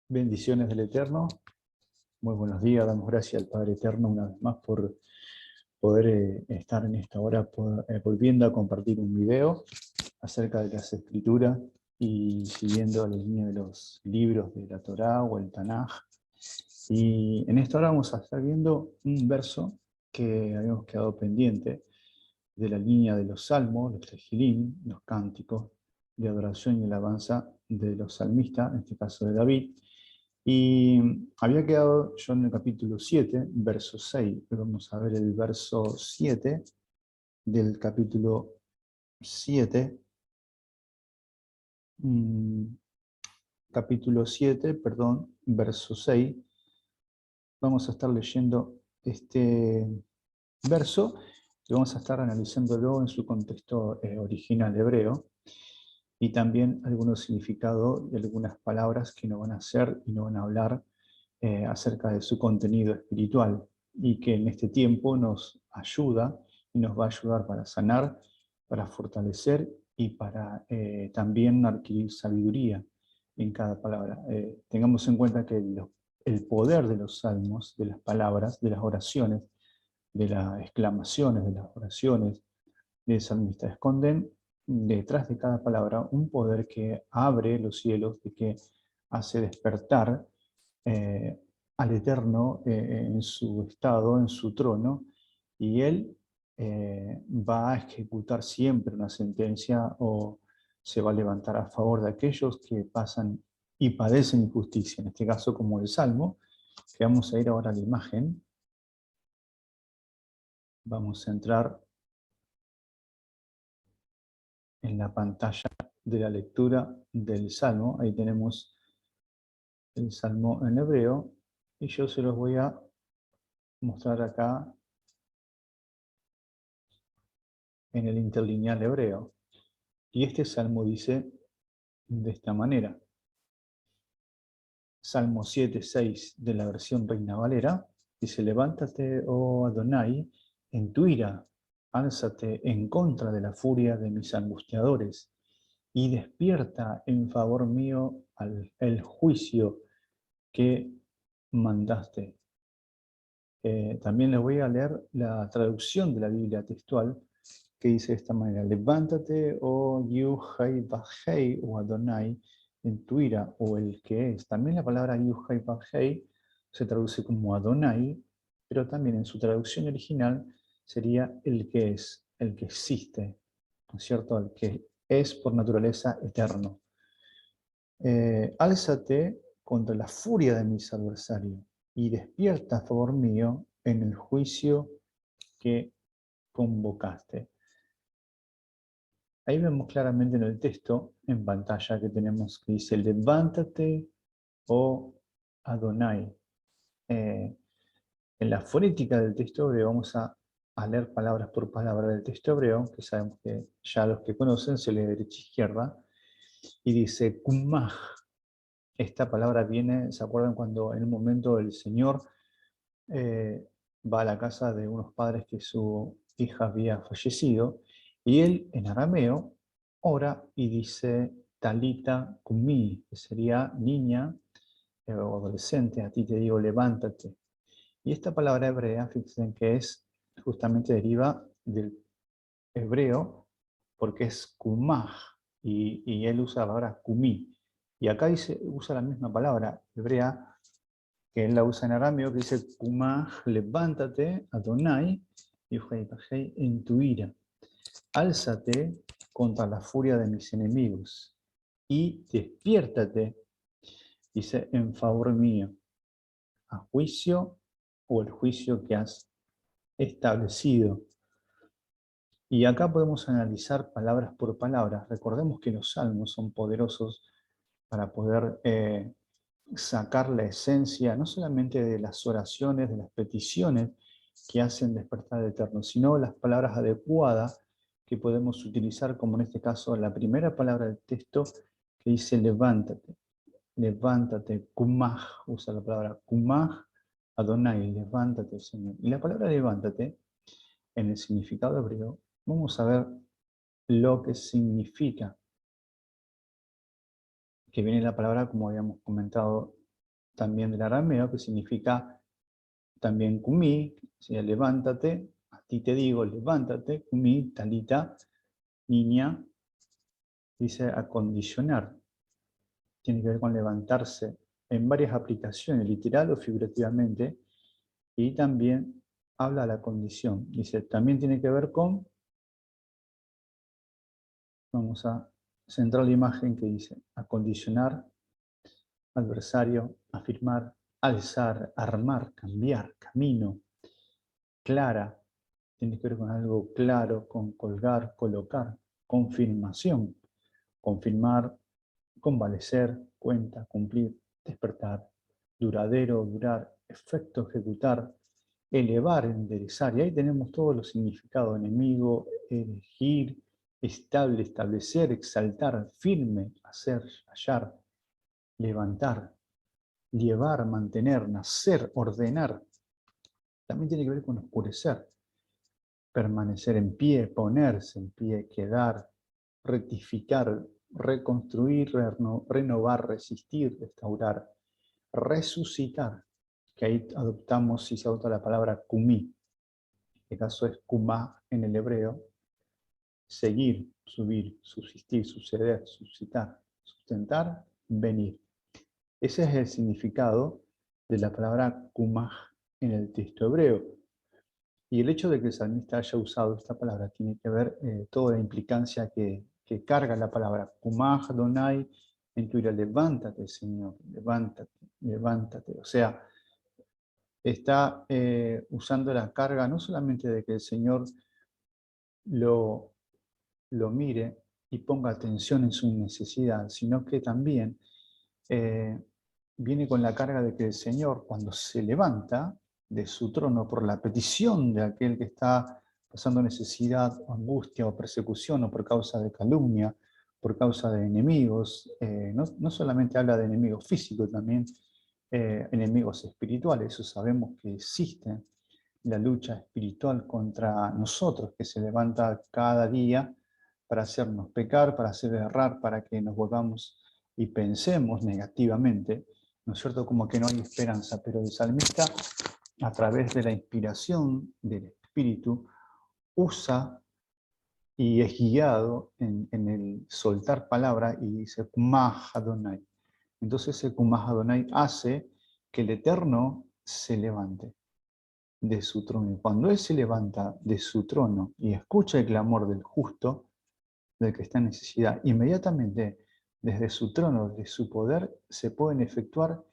Bendiciones del Eterno. Muy buenos días. Damos gracias al Padre Eterno una vez más por poder estar en esta hora volviendo a compartir un video acerca de las Escrituras y siguiendo la línea de los libros de la Torá o el Tanaj. Y en esta hora vamos a estar viendo un verso que habíamos quedado pendiente de la línea de los salmos, los tejilín, los cánticos de adoración y alabanza de los salmistas, en este caso de David. Y había quedado yo en el capítulo 7, verso 6. Pero vamos a ver el verso 7 del capítulo 7. Capítulo 7, perdón, verso 6. Vamos a estar leyendo este verso y vamos a estar analizándolo en su contexto original hebreo y también algunos significados de algunas palabras que nos van a hacer y nos van a hablar acerca de su contenido espiritual y que en este tiempo nos ayuda y nos va a ayudar para sanar, para fortalecer y para también adquirir sabiduría en cada palabra. Tengamos en cuenta que el poder de los salmos, de las palabras, de las oraciones, de las exclamaciones, de las oraciones del salmista, esconden detrás de cada palabra un poder que abre los cielos y que hace despertar eh, al Eterno en su estado, en su trono, y Él va a ejecutar siempre una sentencia o se va a levantar a favor de aquellos que pasan y padecen injusticia, en este caso como el Salmo, que vamos a ir ahora a la imagen. Vamos a entrar en la pantalla de la lectura del Salmo. Ahí tenemos el Salmo en hebreo, y yo se los voy a mostrar acá en el interlineal hebreo. Y este salmo dice de esta manera. Salmo 7:6 de la versión Reina Valera dice: levántate, oh Adonai, en tu ira, álzate en contra de la furia de mis angustiadores, y despierta en favor mío el juicio que mandaste. También les voy a leer la traducción de la Biblia textual, que dice de esta manera: levántate, oh Yuhai Bajei, o Adonai, en tu ira, o el que es. También la palabra Yuhai Bajei se traduce como Adonai, pero también en su traducción original sería el que es, el que existe, ¿no es cierto? El que es por naturaleza eterno. Álzate contra la furia de mis adversarios y despierta a favor mío en el juicio que convocaste. Ahí vemos claramente en el texto, en pantalla, que tenemos que dice: levántate, oh Adonai. En la fonética del texto hebreo vamos a leer palabras por palabra del texto hebreo, que sabemos que ya los que conocen se lee de derecha a izquierda, y dice kumaj. Esta palabra viene, ¿se acuerdan cuando en un momento el Señor va a la casa de unos padres que su hija había fallecido, y él en arameo ora y dice talita kumi, que sería niña o adolescente, a ti te digo levántate. Y esta palabra hebrea, fíjense que es justamente deriva del hebreo porque es kumaj, y él usa la palabra kumi. Y acá usa la misma palabra hebrea que él la usa en arameo, que dice kumaj, levántate, Adonai, y en tu ira. Álzate contra la furia de mis enemigos y despiértate, dice, en favor mío, a juicio o el juicio que has establecido. Y acá podemos analizar palabras por palabras. Recordemos que los salmos son poderosos para poder sacar la esencia, no solamente de las oraciones, de las peticiones que hacen despertar al Eterno, sino las palabras adecuadas que podemos utilizar, como en este caso la primera palabra del texto que dice levántate, levántate, kumaj, usa la palabra kumaj, Adonai, levántate, Señor. Y la palabra levántate, en el significado hebreo, vamos a ver lo que significa, que viene la palabra, como habíamos comentado también del arameo, que significa también kumi, sea levántate, a ti te digo, levántate, kumi, talita, niña, dice acondicionar. Tiene que ver con levantarse en varias aplicaciones, literal o figurativamente, y también habla de la condición. Dice, también tiene que ver con, vamos a centrar la imagen que dice, acondicionar, adversario, afirmar, alzar, armar, cambiar, camino, clara, tiene que ver con algo claro, con colgar, colocar, confirmación, confirmar, convalecer, cuenta, cumplir, despertar, duradero, durar, efecto, ejecutar, elevar, enderezar. Y ahí tenemos todos los significados: enemigo, elegir, estable, establecer, exaltar, firme, hacer, hallar, levantar, llevar, mantener, nacer, ordenar. También tiene que ver con oscurecer, permanecer en pie, ponerse en pie, quedar, rectificar, reconstruir, renovar, resistir, restaurar, resucitar, que ahí adoptamos, si se adopta la palabra kumi, en este caso es kumá en el hebreo, seguir, subir, subsistir, suceder, suscitar, sustentar, venir. Ese es el significado de la palabra kumaj en el texto hebreo. Y el hecho de que el salmista haya usado esta palabra tiene que ver toda la implicancia que carga la palabra. Kumaj Adonai, en tu ira, levántate, Señor, levántate, levántate. O sea, está usando la carga no solamente de que el Señor lo mire y ponga atención en su necesidad, sino que también viene con la carga de que el Señor, cuando se levanta de su trono por la petición de aquel que está pasando necesidad, o angustia, o persecución, o por causa de calumnia, por causa de enemigos, no solamente habla de enemigos físicos, también enemigos espirituales. Eso sabemos que existe la lucha espiritual contra nosotros, que se levanta cada día para hacernos pecar, para hacer errar, para que nos volvamos y pensemos negativamente, ¿no es cierto? Como que no hay esperanza, pero el salmista, a través de la inspiración del Espíritu, usa y es guiado en el soltar palabra y dice, Kumah Adonai. Entonces ese Kumah Adonai hace que el Eterno se levante de su trono. Y cuando Él se levanta de su trono y escucha el clamor del justo, del que está en necesidad, inmediatamente desde su trono, de su poder, se pueden efectuar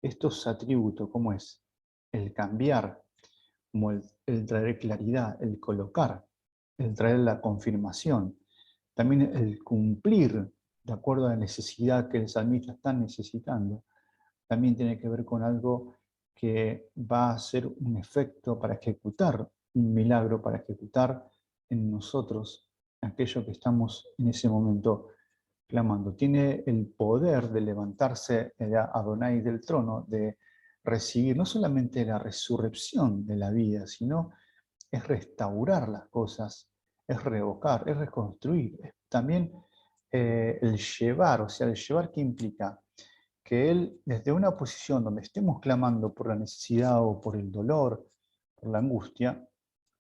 estos atributos, como es el cambiar, como el traer claridad, el colocar, el traer la confirmación, también el cumplir de acuerdo a la necesidad que el salmista está necesitando. También tiene que ver con algo que va a ser un efecto para ejecutar un milagro, para ejecutar en nosotros aquello que estamos en ese momento clamando. Tiene el poder de levantarse Adonai del trono, de recibir no solamente la resurrección de la vida, sino es restaurar las cosas, es revocar, es reconstruir, es también el llevar. O sea, el llevar, ¿qué implica? Que Él, desde una posición donde estemos clamando por la necesidad o por el dolor, por la angustia,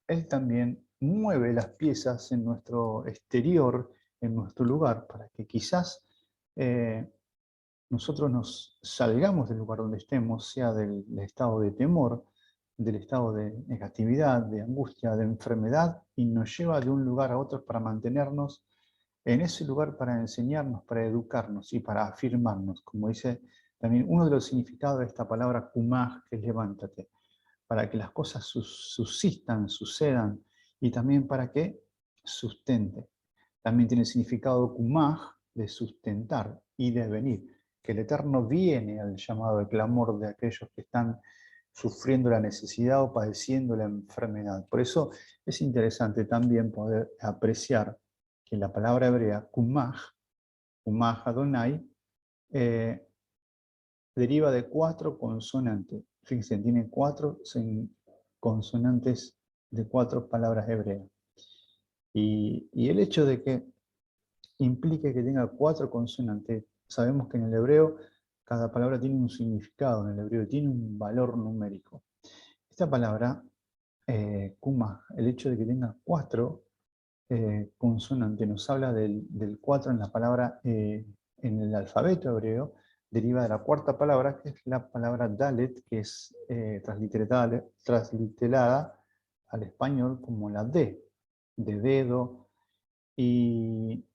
Él también mueve las piezas en nuestro exterior, en nuestro lugar, para que quizás nosotros nos salgamos del lugar donde estemos, sea del estado de temor, del estado de negatividad, de angustia, de enfermedad, y nos lleva de un lugar a otro para mantenernos en ese lugar, para enseñarnos, para educarnos y para afirmarnos. Como dice también uno de los significados de esta palabra kumaj, que es levántate, para que las cosas subsistan, sucedan, y también para que sustente. También tiene el significado kumaj, de sustentar y de venir, que el Eterno viene al llamado, al clamor de aquellos que están sufriendo la necesidad o padeciendo la enfermedad. Por eso es interesante también poder apreciar que la palabra hebrea kumaj, kumaj Adonai, deriva de 4 consonantes. Fíjense, tiene 4 consonantes de 4 palabras hebreas. Y el hecho de que implique que tenga 4 consonantes, sabemos que en el hebreo Cada palabra tiene un significado en el hebreo, tiene un valor numérico. Esta palabra, kumah, el hecho de que tenga 4 consonantes, nos habla del 4 en la palabra, en el alfabeto hebreo, deriva de la cuarta palabra, que es la palabra Dalet, que es transliterada al español como la D, de dedo, y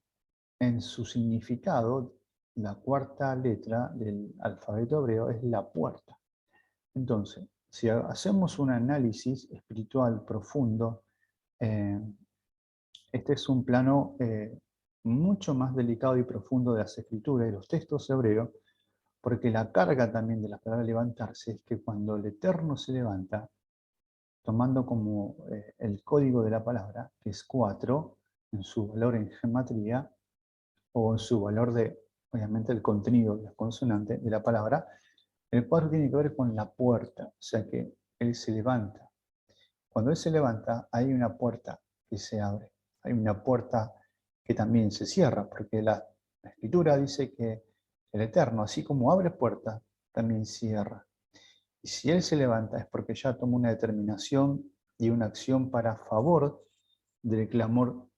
en su significado, la cuarta letra del alfabeto hebreo es la puerta. Entonces, si hacemos un análisis espiritual profundo, este es un plano mucho más delicado y profundo de las escrituras y los textos hebreos, porque la carga también de la palabra levantarse es que cuando el Eterno se levanta, tomando como el código de la palabra, que es 4, en su valor en gematría, o en su valor de, obviamente, el contenido de las consonantes de la palabra, el 4 tiene que ver con la puerta, o sea que él se levanta. Cuando él se levanta, hay una puerta que se abre, hay una puerta que también se cierra, porque la Escritura dice que el Eterno, así como abre puertas, también cierra. Y si él se levanta es porque ya tomó una determinación y una acción para favor del clamor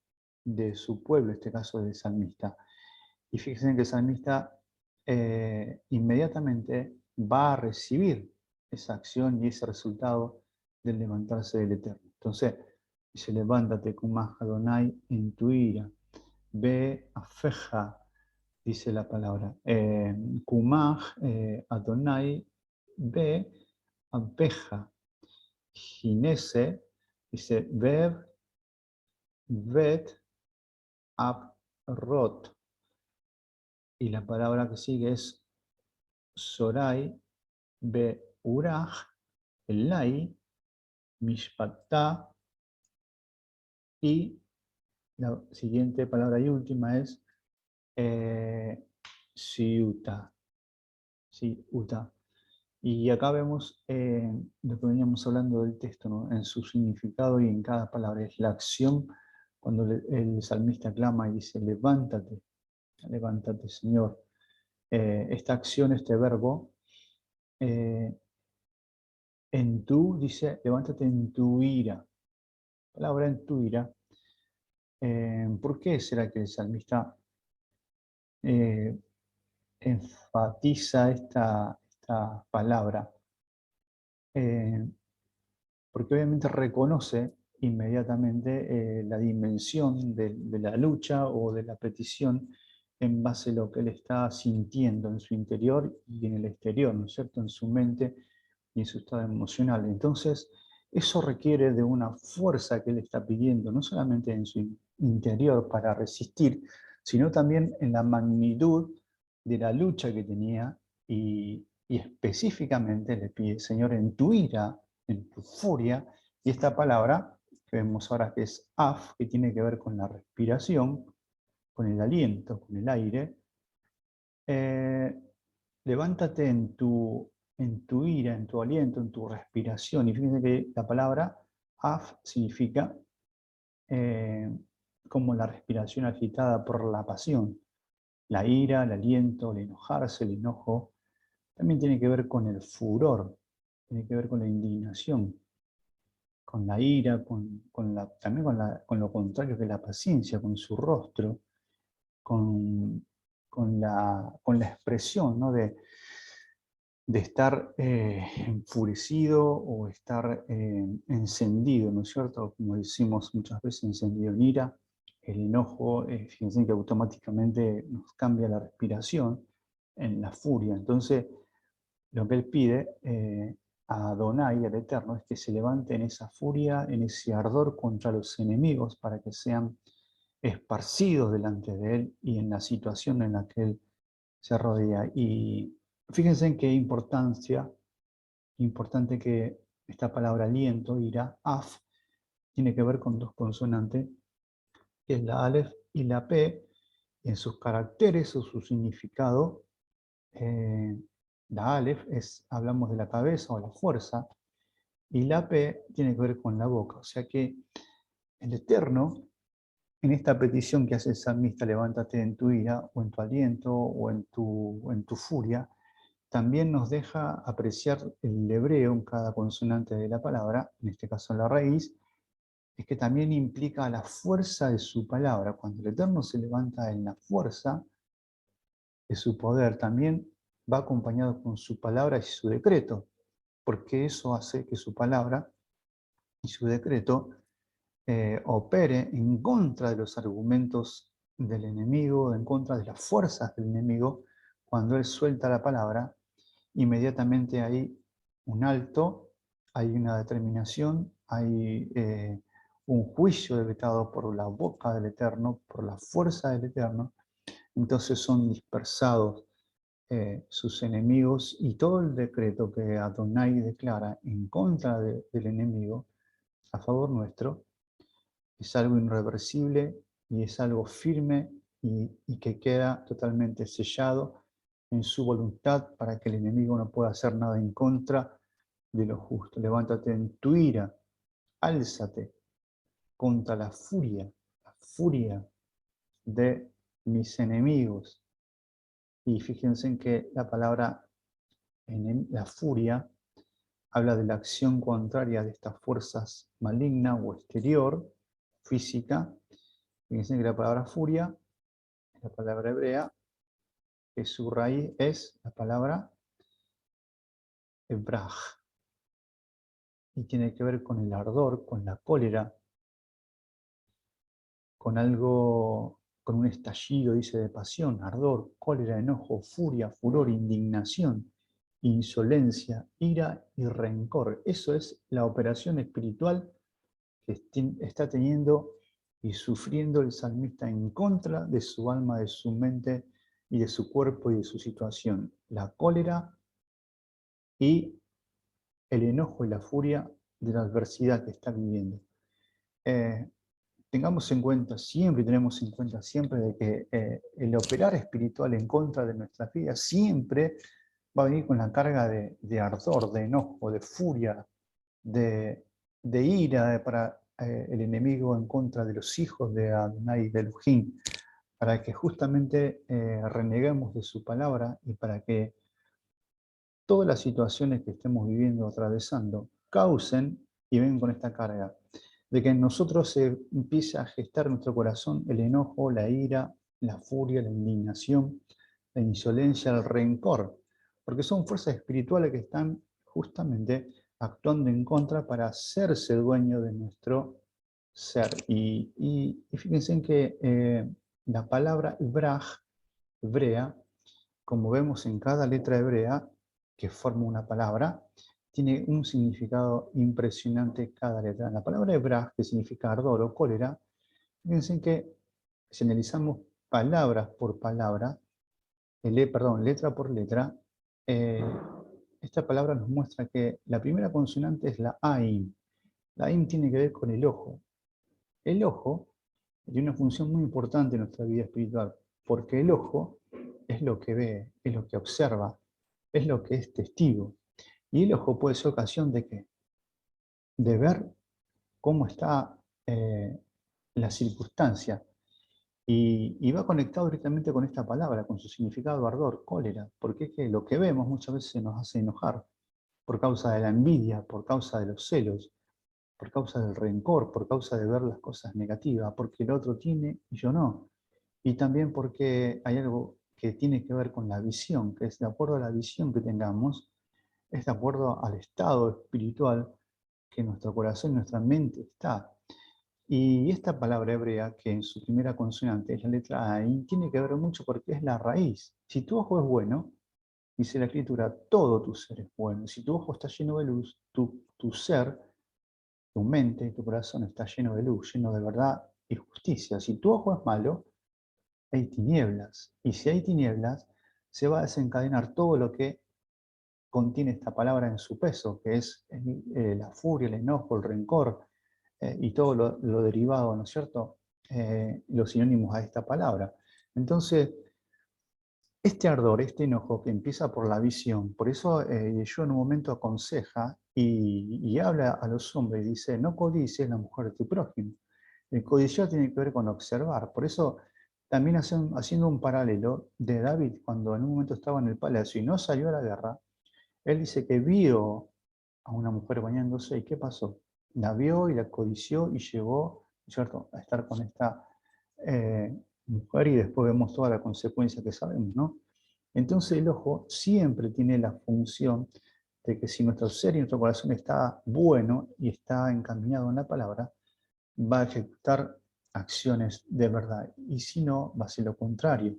de su pueblo, en este caso del salmista. Y fíjense que el salmista inmediatamente va a recibir esa acción y ese resultado del levantarse del Eterno. Entonces, dice, levántate, Kumah Adonai, en tu ira. Ve afeja, dice la palabra. Kumah Adonai, ve afeja. Ginese, dice, Bev, vet, abrot. Y la palabra que sigue es Sorai, Beuraj, Elai, Mishpatá, y la siguiente palabra y última es Siuta. Siuta. Y acá vemos lo que veníamos hablando del texto, ¿no? En su significado y en cada palabra. Es la acción cuando el salmista clama y dice, levántate, levántate, Señor. Esta acción, este verbo, en tu, dice, levántate en tu ira. La palabra en tu ira. ¿Por qué será que el salmista eh, enfatiza esta palabra? Porque obviamente reconoce inmediatamente la dimensión de la lucha o de la petición en base a lo que él está sintiendo en su interior y en el exterior, ¿no es cierto?, en su mente y en su estado emocional. Entonces, eso requiere de una fuerza que él está pidiendo, no solamente en su interior para resistir, sino también en la magnitud de la lucha que tenía y específicamente le pide, Señor, en tu ira, en tu furia, y esta palabra que vemos ahora que es af, que tiene que ver con la respiración, con el aliento, con el aire, eh, levántate en tu ira, en tu aliento, en tu respiración. Y fíjense que la palabra af significa como la respiración agitada por la pasión. La ira, el aliento, el enojarse, el enojo, también tiene que ver con el furor, tiene que ver con la indignación, con la ira, también con lo contrario que la paciencia, con su rostro, con, con la expresión, ¿no? de estar enfurecido o estar encendido, ¿no es cierto? Como decimos muchas veces, encendido en ira, el enojo, fíjense que automáticamente nos cambia la respiración en la furia. Entonces, lo que él pide a Adonai, al Eterno, es que se levante en esa furia, en ese ardor contra los enemigos, para que sean esparcidos delante de él y en la situación en la que él se rodea. Y fíjense en qué importante que esta palabra aliento, ira, af, tiene que ver con dos consonantes, que es la alef y la p, en sus caracteres o su significado. La alef hablamos de la cabeza o la fuerza, y la p tiene que ver con la boca. O sea que el Eterno, en esta petición que hace el salmista, levántate en tu ira, o en tu aliento, o en tu furia, también nos deja apreciar el hebreo en cada consonante de la palabra, en este caso la raíz, es que también implica la fuerza de su palabra. Cuando el Eterno se levanta en la fuerza de su poder, también va acompañado con su palabra y su decreto, porque eso hace que su palabra y su decreto opere en contra de los argumentos del enemigo, en contra de las fuerzas del enemigo. Cuando él suelta la palabra, inmediatamente hay un alto, hay una determinación, hay un juicio decretado por la boca del Eterno, por la fuerza del Eterno. Entonces son dispersados sus enemigos, y todo el decreto que Adonai declara en contra del enemigo a favor nuestro es algo irreversible y es algo firme, y que queda totalmente sellado en su voluntad para que el enemigo no pueda hacer nada en contra de lo justo. Levántate en tu ira, álzate contra la furia de mis enemigos. Y fíjense en que la palabra la furia habla de la acción contraria de estas fuerzas malignas o exterior, física. Fíjense que la palabra furia, la palabra hebrea, que su raíz es la palabra ebraj, y tiene que ver con el ardor, con la cólera, con algo, con un estallido, dice, de pasión, ardor, cólera, enojo, furia, furor, indignación, insolencia, ira y rencor. Eso es la operación espiritual que está teniendo y sufriendo el salmista en contra de su alma, de su mente y de su cuerpo y de su situación. La cólera y el enojo y la furia de la adversidad que está viviendo. Tengamos en cuenta siempre, tenemos en cuenta siempre de que el operar espiritual en contra de nuestras vidas siempre va a venir con la carga de ardor, de enojo, de furia, de ira para el enemigo en contra de los hijos de Adonai, de Elohim, para que justamente reneguemos de su palabra y para que todas las situaciones que estemos viviendo, atravesando, causen y vengan con esta carga de que en nosotros se empiece a gestar en nuestro corazón el enojo, la ira, la furia, la indignación, la insolencia, el rencor, porque son fuerzas espirituales que están justamente actuando en contra para hacerse dueño de nuestro ser. Y fíjense en que la palabra Ibraj, hebrea, como vemos en cada letra hebrea que forma una palabra, tiene un significado impresionante cada letra. La palabra hebra, que significa ardor o cólera, fíjense que si analizamos palabras por palabra, letra por letra, eh, esta palabra nos muestra que la primera consonante es la Ain. La Ain tiene que ver con el ojo. El ojo tiene una función muy importante en nuestra vida espiritual, porque el ojo es lo que ve, es lo que observa, es lo que es testigo. Y el ojo puede ser ocasión de ¿qué? De ver cómo está la circunstancia. Y va conectado directamente con esta palabra, con su significado ardor, cólera, porque es que lo que vemos muchas veces nos hace enojar por causa de la envidia, por causa de los celos, por causa del rencor, por causa de ver las cosas negativas, porque el otro tiene y yo no. Y también porque hay algo que tiene que ver con la visión, que es de acuerdo a la visión que tengamos, es de acuerdo al estado espiritual que nuestro corazón, nuestra mente está. Y esta palabra hebrea, que en su primera consonante es la letra A, y tiene que ver mucho porque es la raíz. Si tu ojo es bueno, dice la escritura, todo tu ser es bueno. Si tu ojo está lleno de luz, tu ser, tu mente y tu corazón está lleno de luz, lleno de verdad y justicia. Si tu ojo es malo, hay tinieblas. Y si hay tinieblas, se va a desencadenar todo lo que contiene esta palabra en su peso, que es la furia, el enojo, el rencor, y todo lo derivado, ¿no es cierto? Los sinónimos a esta palabra. Entonces, este ardor, este enojo que empieza por la visión, por eso yo en un momento aconseja y habla a los hombres y dice, no codicies la mujer de tu prójimo. El codiciar tiene que ver con observar. Por eso también haciendo un paralelo de David cuando en un momento estaba en el palacio y no salió a la guerra, él dice que vio a una mujer bañándose y ¿qué pasó? La vio y la codició y llegó, ¿cierto?, a estar con esta mujer y después vemos toda la consecuencia que sabemos, ¿no? Entonces el ojo siempre tiene la función de que si nuestro ser y nuestro corazón está bueno y está encaminado en la palabra, va a ejecutar acciones de verdad. Y si no, va a ser lo contrario.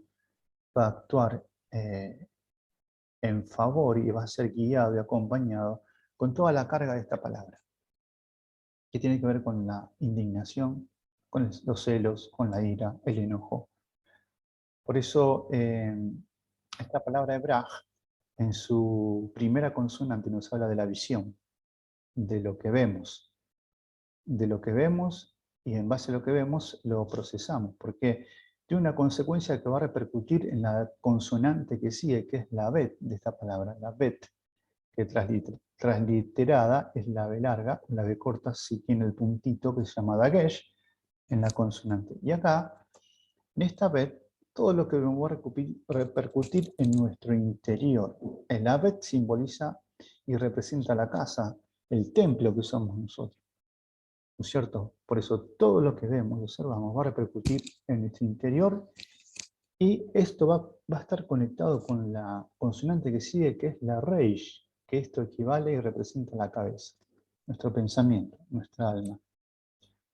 Va a actuar en favor y va a ser guiado y acompañado con toda la carga de esta palabra, que tiene que ver con la indignación, con los celos, con la ira, el enojo. Por eso, esta palabra Ebraj, en su primera consonante, nos habla de la visión, de lo que vemos. De lo que vemos, y en base a lo que vemos, lo procesamos, porque tiene una consecuencia que va a repercutir en la consonante que sigue, que es la bet de esta palabra, la bet, que transliterada es la B larga, la B corta sí tiene el puntito que se llama dagesh en la consonante. Y acá, en esta bet, todo lo que va a repercutir en nuestro interior. El abet simboliza y representa la casa, el templo que somos nosotros. ¿No es cierto? Por eso todo lo que vemos, observamos, va a repercutir en nuestro interior y esto va a estar conectado con la consonante que sigue, que es la reish, que esto equivale y representa la cabeza, nuestro pensamiento, nuestra alma.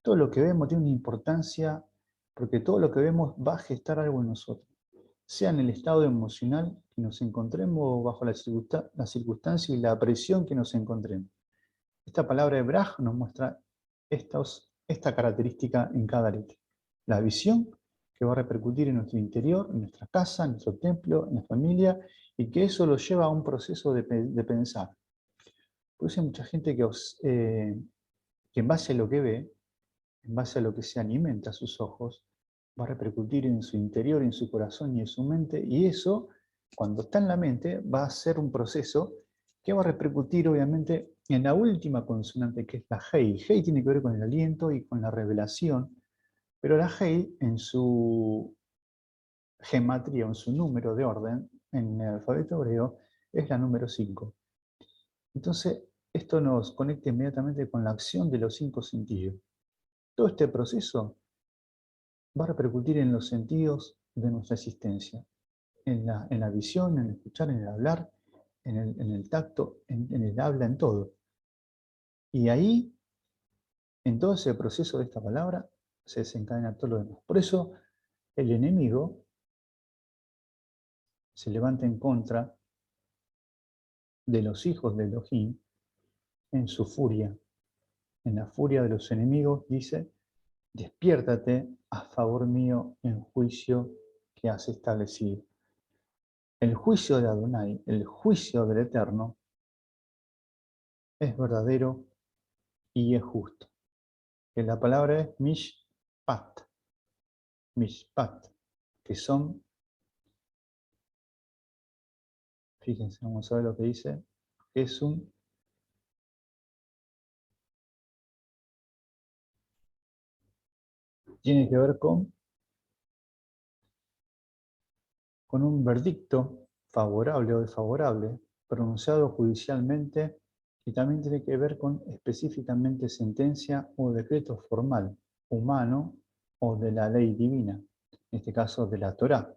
Todo lo que vemos tiene una importancia porque todo lo que vemos va a gestar algo en nosotros, sea en el estado emocional que nos encontremos o bajo la circunstancia y la presión que nos encontremos. Esta palabra de Braj nos muestra esta característica en cada letra. La visión que va a repercutir en nuestro interior, en nuestra casa, en nuestro templo, en la familia, y que eso lo lleva a un proceso de pensar. Por eso hay mucha gente que en base a lo que ve, en base a lo que se alimenta a sus ojos, va a repercutir en su interior, en su corazón y en su mente, y eso, cuando está en la mente, va a ser un proceso que va a repercutir obviamente en la última consonante, que es la Hei. Hei tiene que ver con el aliento y con la revelación, pero la Hei en su gematría, en su número de orden, en el alfabeto hebreo, es la número 5. Entonces, esto nos conecta inmediatamente con la acción de los 5 sentidos. Todo este proceso va a repercutir en los sentidos de nuestra existencia, en la visión, en el escuchar, en el hablar, en el tacto, en el habla, en todo. Y ahí, en todo ese proceso de esta palabra, se desencadena todo lo demás. Por eso, el enemigo se levanta en contra de los hijos de Elohim en su furia. En la furia de los enemigos dice, despiértate a favor mío en juicio que has establecido. El juicio de Adonai, el juicio del Eterno, es verdadero y es justo. Que la palabra es mishpat, mishpat, que son, fíjense, vamos a ver lo que dice, es tiene que ver con un verdicto favorable o desfavorable, pronunciado judicialmente, y también tiene que ver con específicamente sentencia o decreto formal, humano o de la ley divina, en este caso de la Torá,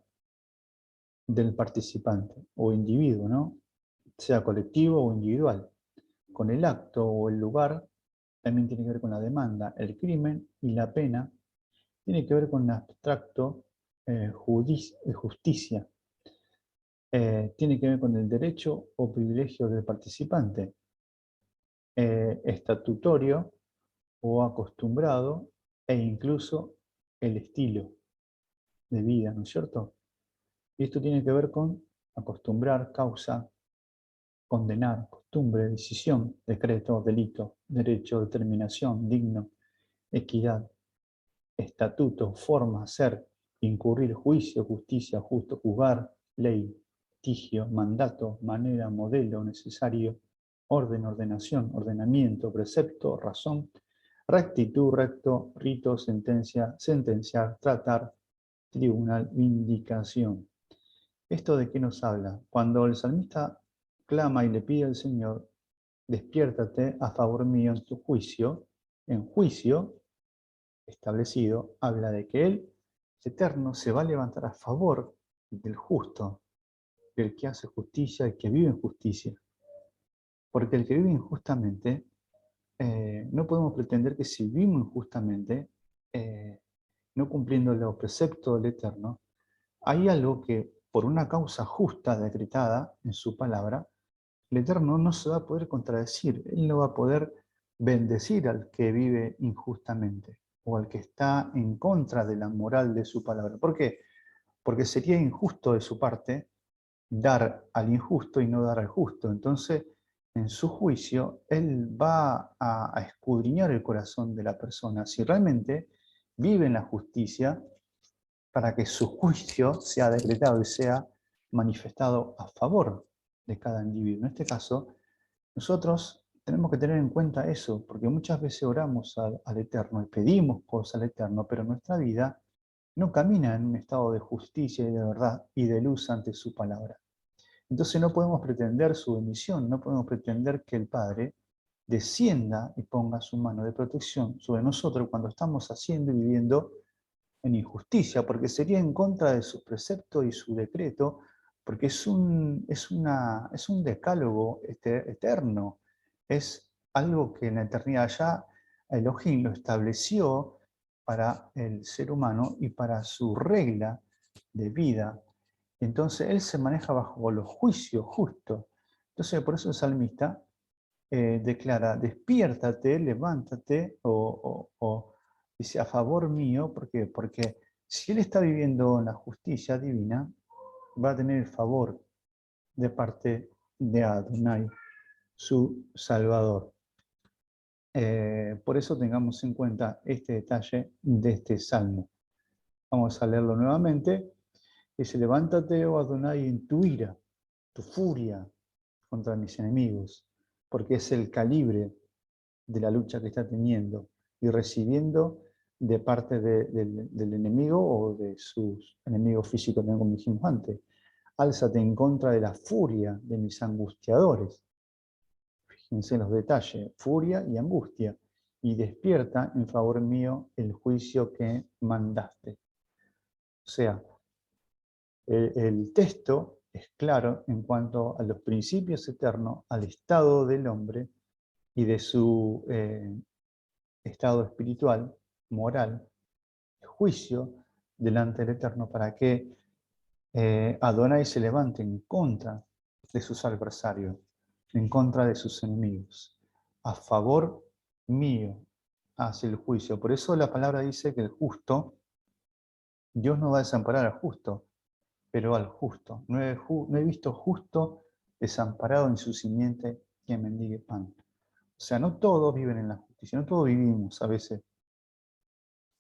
del participante o individuo, ¿no? Sea colectivo o individual. Con el acto o el lugar también tiene que ver con la demanda, el crimen y la pena tiene que ver con el abstracto justicia. Tiene que ver con el derecho o privilegio del participante, estatutorio o acostumbrado, e incluso el estilo de vida, ¿no es cierto? Y esto tiene que ver con acostumbrar, causa, condenar, costumbre, decisión, decreto, delito, derecho, determinación, digno, equidad, estatuto, forma, ser, incurrir, juicio, justicia, justo, juzgar, ley, tigio, mandato, manera, modelo, necesario, orden, ordenación, ordenamiento, precepto, razón, rectitud, recto, rito, sentencia, sentenciar, tratar, tribunal, vindicación. ¿Esto de qué nos habla? Cuando el salmista clama y le pide al Señor, despiértate a favor mío en tu juicio, en juicio establecido, habla de que Él, eterno, se va a levantar a favor del justo, del que hace justicia, del que vive en justicia. Porque el que vive injustamente, no podemos pretender que si vivimos injustamente, no cumpliendo los preceptos del Eterno, hay algo que por una causa justa decretada en su palabra, el Eterno no se va a poder contradecir, Él no va a poder bendecir al que vive injustamente o al que está en contra de la moral de su palabra. ¿Por qué? Porque sería injusto de su parte dar al injusto y no dar al justo. Entonces, en su juicio, Él va a escudriñar el corazón de la persona. Si realmente vive en la justicia, para que su juicio sea decretado y sea manifestado a favor de cada individuo. En este caso, nosotros tenemos que tener en cuenta eso, porque muchas veces oramos al Eterno y pedimos cosas al Eterno, pero nuestra vida no camina en un estado de justicia y de verdad y de luz ante su palabra. Entonces no podemos pretender su bendición, no podemos pretender que el Padre descienda y ponga su mano de protección sobre nosotros cuando estamos haciendo y viviendo en injusticia, porque sería en contra de su precepto y su decreto, porque es un decálogo eterno, es algo que en la eternidad ya Elohim lo estableció para el ser humano y para su regla de vida. Entonces él se maneja bajo los juicios justos. Entonces por eso el salmista declara, despiértate, levántate, o dice, a favor mío, ¿por qué? Porque si él está viviendo en la justicia divina, va a tener el favor de parte de Adonai, su Salvador. Por eso tengamos en cuenta este detalle de este salmo. Vamos a leerlo nuevamente. Dice, levántate, oh Adonai, en tu ira, tu furia contra mis enemigos, porque es el calibre de la lucha que está teniendo y recibiendo de parte del enemigo o de sus enemigos físicos, como dijimos antes. Álzate en contra de la furia de mis angustiadores. Fíjense en los detalles, furia y angustia. Y despierta en favor mío el juicio que mandaste. O sea, el texto es claro en cuanto a los principios eternos, al estado del hombre y de su estado espiritual, moral, juicio delante del Eterno para que Adonai se levante en contra de sus adversarios, en contra de sus enemigos. A favor mío hace el juicio. Por eso la palabra dice que el justo, Dios no va a desamparar al justo, pero al justo. No he visto justo desamparado en su simiente que mendigue pan. O sea, no todos viven en la justicia, no todos vivimos a veces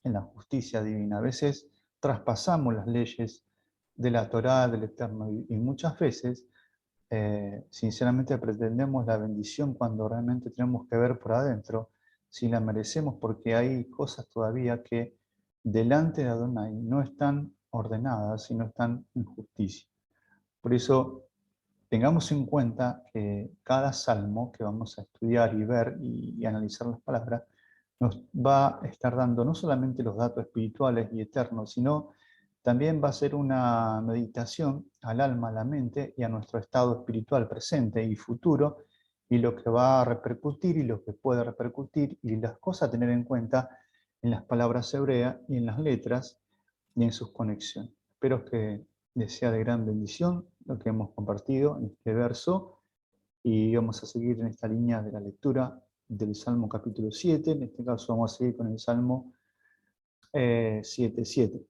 en la justicia divina. A veces traspasamos las leyes de la Torá, del Eterno, y muchas veces, sinceramente, pretendemos la bendición cuando realmente tenemos que ver por adentro si la merecemos, porque hay cosas todavía que delante de Adonai no están ordenadas y no están en justicia. Por eso, tengamos en cuenta que cada salmo que vamos a estudiar y ver y analizar las palabras, nos va a estar dando no solamente los datos espirituales y eternos, sino también va a ser una meditación al alma, a la mente y a nuestro estado espiritual presente y futuro, y lo que va a repercutir y lo que puede repercutir, y las cosas a tener en cuenta en las palabras hebreas y en las letras y en sus conexiones. Espero que les sea de gran bendición lo que hemos compartido en este verso, y vamos a seguir en esta línea de la lectura del Salmo capítulo 7. En este caso vamos a seguir con el Salmo 7:7.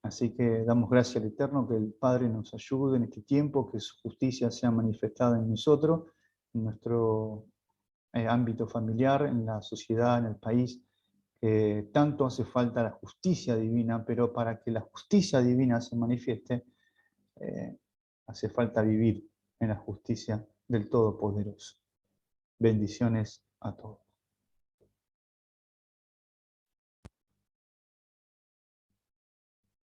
Así que damos gracias al Eterno, que el Padre nos ayude en este tiempo, que su justicia sea manifestada en nosotros, en nuestro ámbito familiar, en la sociedad, en el país, que tanto hace falta la justicia divina, pero para que la justicia divina se manifieste, hace falta vivir en la justicia del Todopoderoso. Bendiciones a todos.